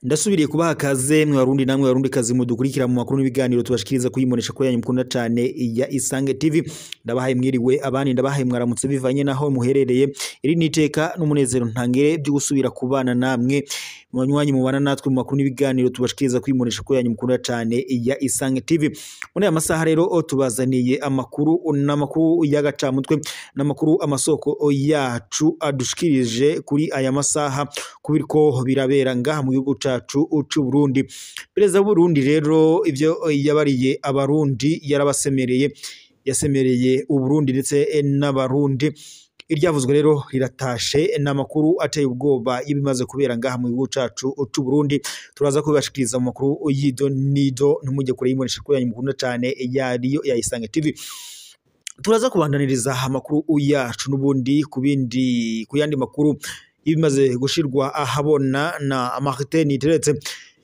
Ndasubiriye kubaha kaze mwe Warundi namwe Warundi kazi mudukurikira mu makuru n'ibiganiro tubashikiriza kuyimonesha ko yanyu mukunda cyane ya Isange TV. Ndabahaye mwiriwe abandi ndabahaye mwaramutse bivanye naho muherereye. Iri niteka n'umunezero ntangere byo gusubira kubana namwe mwanywanyi mubana natwe mu makuru n'ibiganiro tubashikiriza kuyimonesha ko yanyu mukunda cyane ya Isange TV. Muri aya masaha rero tubazaniye amakuru n'amakuru y'agacamutwe n'amakuru amasoko yacu adushikirije kuri aya masaha kubiriko birabera ngaha mu gihugu cacu c'u Burundi. Perezida w'u Burundi rero ivyo yabariye abarundi yarabasemereye, yasemereye u Burundi ndetse n'abarundi. Iryavuzwe rero riratashe n'amakuru ateye ubwoba yibimaze kubera ngaha mu gihugu cacu c'u Burundi. Turaza kubashikiriza mu makuru yido nido ntumujye kure yimonesha ko yanyu mukunda cyane yariyo ya Isange TV. Turaza kubandaniriza amakuru yacu n'ubundi ku yandi makuru ibimaze gushirwa ahabona na Martin Teretse.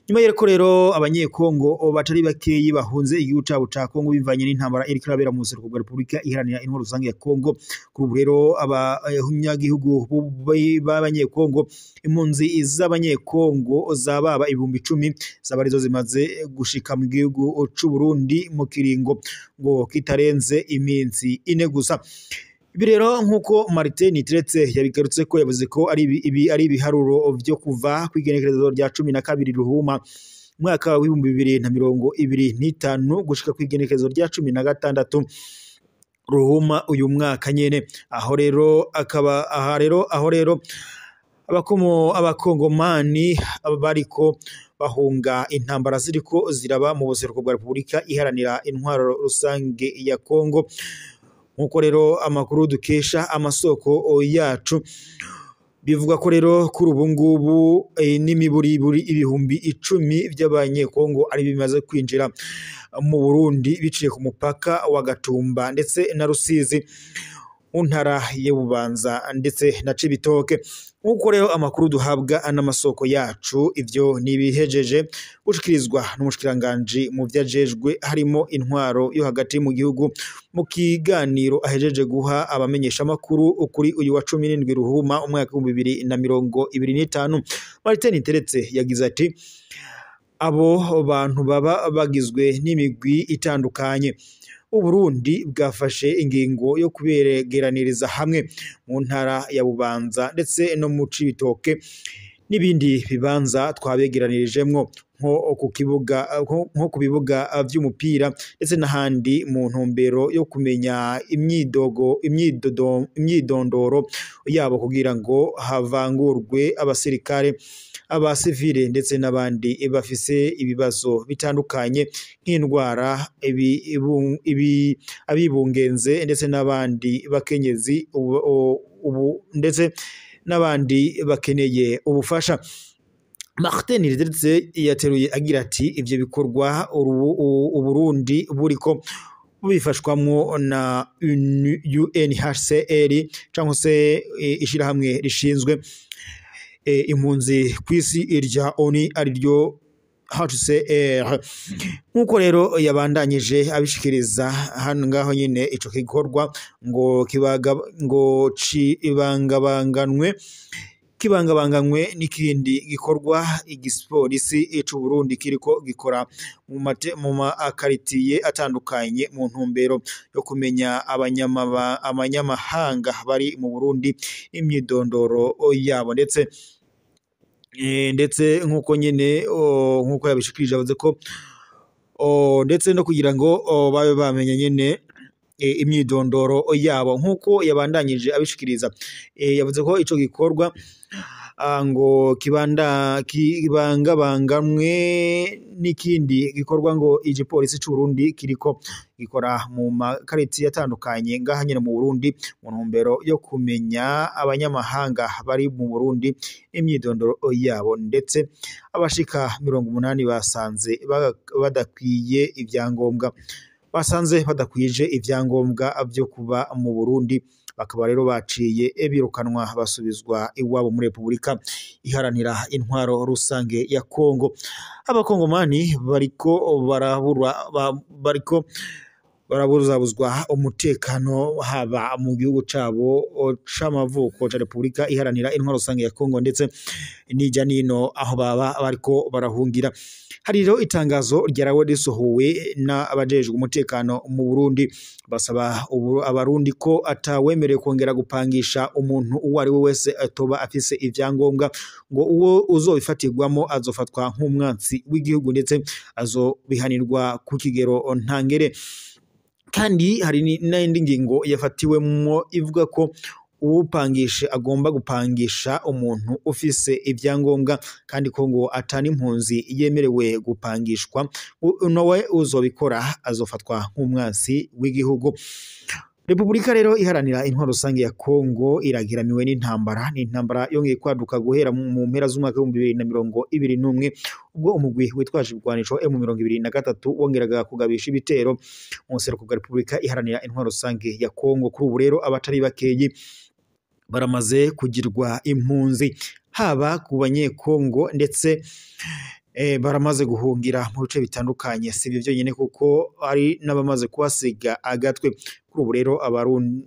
Nyuma yereko rero abanyekongo batari bakeyi bahunze igihugu cabo ca Kongo bivanye n'intambara iri kirabera mu buseruko bwa Republika Iharanira Intwaro Rusange ya Kongo. Kuri ubu rero abanyagihugu b'abanyekongo, impunzi z'abanyekongo zababa 10,000 zabarizo zimaze gushika mu gihugu c'u Burundi mu kiringo ngo kitarenze iminsi 4 gusa. Ibi rero nkuko Martin Teretse yabigarutse ko yavuze ko ari ibiharuro vyo kuva kwigenekerezo rya 12 Ruhuma mwaka wa 2025 gushika kwigenekerezo rya 16 Ruhuma uyu mwaka nyene. Aho rero abakongomani bariko bahunga intambara ziriko ziraba mu buseruko bwa Republika Iharanira Intwaro Rusange ya Kongo. Nkuko rero amakuru dukesha amasoko yacu bivuga ko rero kuri ubu ngubu n'imiburi 10,000 by'abanyekongo ari bimaze kwinjira mu Burundi biciye ku mupaka wa Gatumba ndetse na Rusizi mu ntara y'Ububanza ndetse na Cibitoke. Nkuko rero amakuru duhabwa n'amasoko yacu ivyo nibihejeje gushikirizwa n'umushikiranganje mu vyajejwe harimo intwaro yo hagati mu gihugu mu kiganiro ahejeje guha abamenyesha makuru ukuri uyu wa 17 Ruhuma umwaka wa 2025. Martin Teretse yagize ati abo bantu baba bagizwe n'imigwi itandukanye. U Burundi bwafashe ingingo yo kubegeraniriza hamwe mu ntara ya Bubanza ndetse no mu Cibitoke n'ibindi bibanza twabegeranirijemwo nko ku bibuga vy'umupira ndetse n'ahandi mu ntumbero yo kumenya imyidondoro yabo kugira ngo havangurwe abasirikare, abasivile ndetse n'abandi bafise ibibazo bitandukanye nk'indwara, abibungenze ndetse n'abandi bakenyezi ndetse n'abandi bakeneye ubufasha. Martin Teretse yateruye agira ati ivyo bikorwa u Burundi buriko bifashwamwo na UNHCR cyangwa se ishirahamwe rishinzwe impunzi kw'isi irya ONU ariryo HCR. Nkuko rero yabandanyije abishikiriza hano ngaho nyine ico gikorwa ngo kibangabanganwe n'ikindi gikorwa igispolisi c'u Burundi kiriko gikora mu makaritiye atandukanye mu ntumbero yo kumenya abanyamahanga bari mu Burundi imyidondoro yabo ndetse nkuko nyine nkuko yabishikirije avuze ko ndetse no kugira ngo babe bamenye nyine imyidondoro yabo. Nkuko yabandanyije abishikiriza yavuze ko ico gikorwa ngo kibangabangamwe n'ikindi gikorwa ngo igipolisi c'u Burundi kiriko gikora mu makariti atandukanye ngaha nyine mu Burundi mu ntumbero yo kumenya abanyamahanga bari mu Burundi imyidondoro yabo ndetse abashika 80 basanze badakwije ivyangombwa vyo kuba mu Burundi. Bakaba rero baciye birukanwa basubizwa iwabo muri Republika Iharanira Intwaro Rusange ya Kongo. Abakongomani bariko barabuzabuzwa umutekano haba mu gihugu cabo c'amavuko ca Repubulika iharanira intwaro rusange ya Kongo ndetse n'ijya nino aho baba bariko barahungira. Hari rero itangazo ryarawe risohowe n'abajejwe umutekano mu Burundi basaba abarundi ko atawemerewe kongera gupangisha umuntu uwo ari we wese atoba afise ivyangombwa ngo uwo uzobifatirwamo azofatwa nk'umwansi w'igihugu ndetse azobihanirwa ku kigero ntangere. Kandi hari n'indi ngingo yafatiwemo ivuga ko upangisha agomba gupangisha umuntu ufise ivyangombwa kandi ko ngo atani impunzi yemerewe gupangishwa nawe uzobikora azofatwa nk'umwansi w'igihugu. Repubulika rero iharanira intwaro rusange ya Kongo iragiramiwe n'intambara yongeye kwaduka guhera mu mpera z'umwaka wa 2021 ubwo umugwi witwaje ibigwanisho M23 wongeraga kugabisha ibitero mu nseruko bwa Repubulika iharanira intwaro rusange ya Kongo. Kuri ubu rero abatari bakeyi baramaze kugirwa impunzi haba ku banyekongo ndetse baramaze guhungira mu bice bitandukanye. Si ibyo byonyine kuko ari n'abamaze kuhasiga agatwe. Kuri ubu rero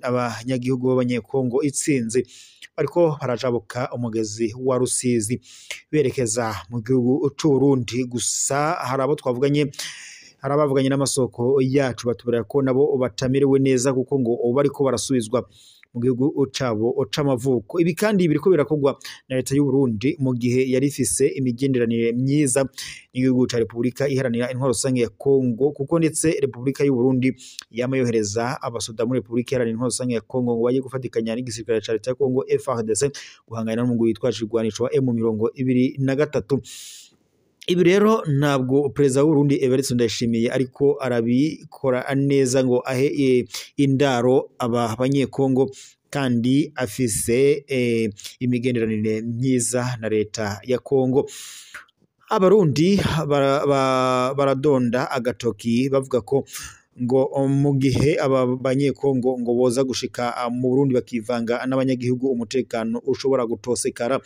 abanyagihugu b'abanyekongo itsinzi bariko barajabuka umugezi wa Rusizi berekeza mu gihugu c'u Burundi. Gusa hari abo twavuganye hari abavuganye n'amasoko yacu batubwira ko nabo batamerewe neza kuko ngo bariko barasubizwa mu gihugu cabo c'amavuko. Ibi kandi biriko birakogwa na leta y'u Burundi mu gihe yari ifise imigenderanire myiza n'igihugu ca Repubulika iharanira intwaro rusange ya Kongo kuko ndetse Repubulika y'u Burundi yamayohereza abasoda muri Repubulika iharanira intwaro rusange ya Kongo ngo baje gufatikanya n'igisirikare ca leta ya Kongo FARDC guhangana n'umugwi witwaje ibigwanisho wa M23. Ibi rero ntabwo perezida w'u Burundi Evariste Ndayishimiye ariko arabikora neza ngo ahe indaro aba banyekongo kandi afise imigenderanire myiza na leta ya Kongo. Abarundi baradonda agatoki bavuga ko ngo mu gihe aba banyekongo ngo boza gushika mu Burundi bakivanga n'abanyagihugu umutekano ushobora gutosekara.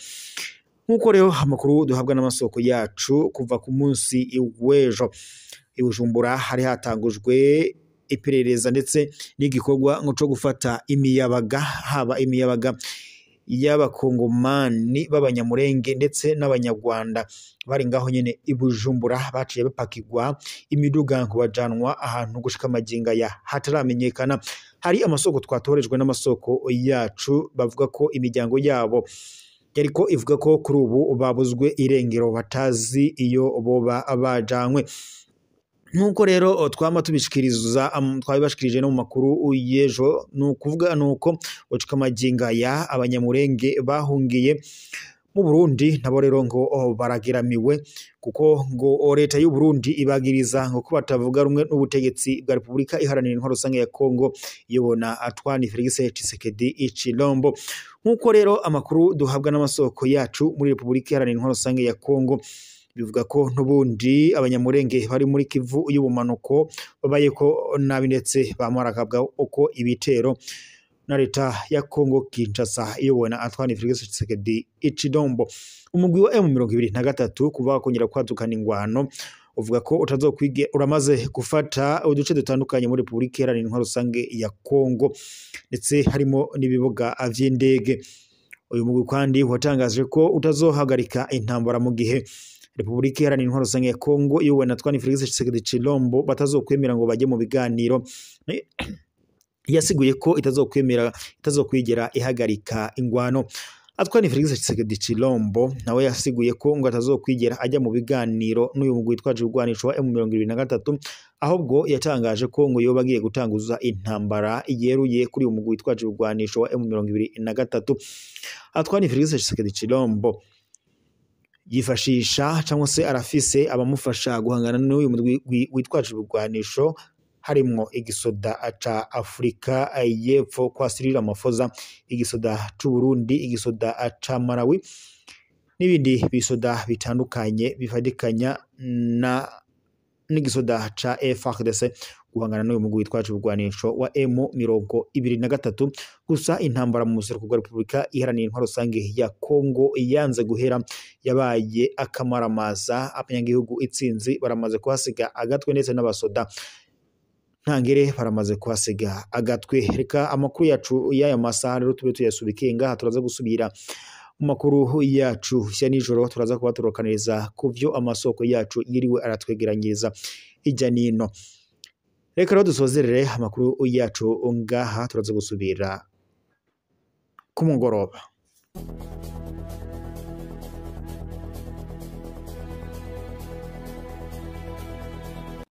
Nkuko rero amakuru duhabwa n'amasoko yacu kuva ku munsi w'ejo i Bujumbura hari hatangujwe iperereza ndetse n'igikorwa ngo cyo gufata imiyabaga haba imiyabaga y'abakongomani b'abanyamurenge ndetse n'abanyarwanda bari ngaho nyene i Bujumbura baciye bapakirwa imiduga ngo bajanwa ahantu gushika maginga ya hataramenyekana. Hari amasoko twatorejwe n'amasoko yacu bavuga ko imiryango yabo yariko ivuga ko kuri ubu babuzwe irengero batazi iyo boba abajanywe. Nuko rero twama tubishikiriza twabibashikirije no mu makuru y'ejo nukuvuga nuko ucika maginga ya abanyamurenge bahungiye mu Burundi nabo rero ngo baragiramiwe kuko ngo leta y'u Burundi ibagiriza ngo ko batavuga rumwe n'ubutegetsi bwa Repubulika iharanira intwaro rusange ya Kongo yobona Antoine Felix Tshisekedi Tshilombo. Nkuko rero amakuru duhabwa n'amasoko yacu muri Repubulika iharanira intwaro rusange ya Kongo bivuga ko n'ubundi abanyamurenge bari muri Kivu y'ubumanuko babaye ko nabi ndetse bamurakabwa uko ibitero na leta ya Kongo Kinshasa iyobona Antoine Felix Tshisekedi Tshilombo. Umugwi wa M23 kuva kongera kwatukana ingwano uvuga ko utazokwige uramaze gufata uduce dutandukanye muri Repubulika iharanira intwaro rusange ya Kongo ndetse harimo n'ibibuga vy'indege. Uyu mugwi kandi watangaje ko utazohagarika intambara mu gihe Repubulika iharanira intwaro rusange ya Kongo iyobona Antoine Felix Tshisekedi Tshilombo batazokwemera ngo baje mu biganiro. Yasiguye ko itazokwigera ihagarika ingwano. Antoine Felix Tshisekedi Tshilombo nawe yasiguye ko ngo atazokwigera ajya mu biganiro n'uyu mugwi witwaje ibigwanisho wa M23 ahubwo yatangaje ko ngo yoba agiye gutanguza intambara yeruye kuri uyu mugwi witwaje ibigwanisho wa M23. Antoine Felix Tshisekedi Tshilombo yifashisha cyangwa se arafise abamufasha guhangana n'uyu mugwi witwaje ibigwanisho harimwo igisoda ca Afrika y'Epfo kwa Cyril Ramaphosa, igisoda c'u Burundi, igisoda ca Malawi n'ibindi bisoda bitandukanye bifadikanya n'igisoda ca FARDC guhangana n'uyu mugwi witwaje ibigwanisho wa M23. Gusa intambara mu museruko wa Repubulika iharanira intwaro rusange ya Kongo yanze guhera yabaye akamaramaza. Abanyagihugu itsinzi baramaze kuhasiga agatwe ndetse n'abasoda ntangere baramaze kuhasiga agatwe. Reka amakuru yacu y'aya masaha rero tube tuyasubike ngaha, turaza gusubira mu makuru yacu ya nijoro, turaza kuba turokaniriza ku vyo amasoko yacu yiriwe aratwegeranyiriza hirya nino. Reka rero dusozerere amakuru yacu ngaha, turaza gusubira ku mugoroba.